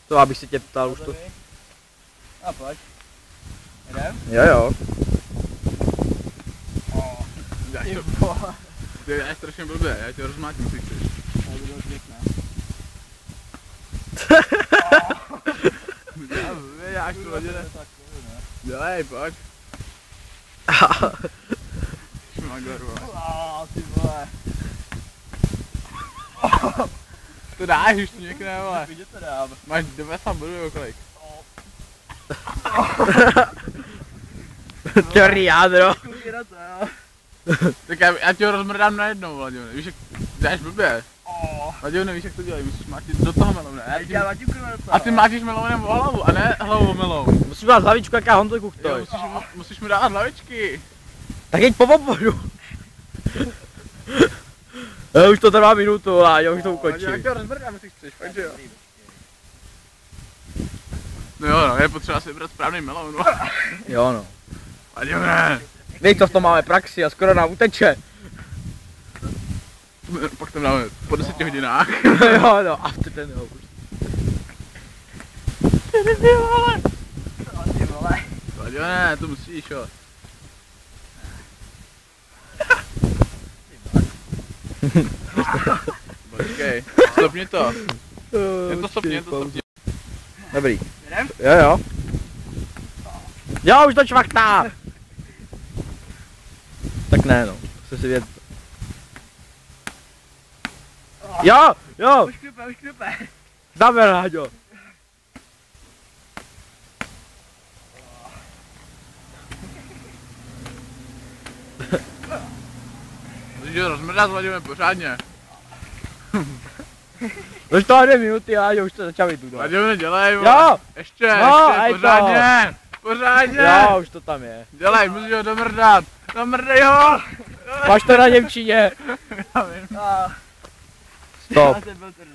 To abych se tě ptal už to. A pojď. Jdem? Jo. Ty je strašně blbě, já tě rozmátím, si chceš. Já budu pěkná. Vyjáš to hodně. Dělej, pojď. Šmagoru. Ty vole. To dáš, už to někde, vole. Kde to dám? Máš 90 bodů, jo, kolik? Teorii jádro. Tak já ti ho rozmrdám najednou, Vladimír, víš jak dáš blbě. Vladimír, nevíš jak to dělají, musíš mátit do toho meloune. A ty mátíš melounem o hlavu, a ne hlavou meloun. Musíš dát hlavičku, jaká Honzo Kuchtoj. Musíš mu dávat hlavičky. Tak jeď po obvodu. Už to trvá minutu a já už to ukončím. Já tě ho rozmrdám, jestli chceš, fakt že jo. No jo, no, je potřeba si vybrat správný meloun. Jo no. Vladimír. Víš, co v tom máme praxi a skoro nám uteče. Pak tam dáme po 10 hodinách. Jo no, after ten jo. Ty vole. Vladimír, to musíš jo. Počkej, stopni to. Je to stopni, Dobrý. Jdem? Jo. Jo, už to čvachtá. Tak ne no, chci si vědět. Jo. Už krupe. Zaber, Háďo. Musíš ho rozmrdat, Vladimír, pořádně. Už to 2 minuty, Háďo, už to začal být tu. Vladimír, dělej, vole. Jo. Ještě, No, pořádně. Pořádně. Jo, už to tam je. Dělej, musíš ho domrdat. Domrdej ho. Máš to na němčině. Já vím. Stop. To byl tvrdý.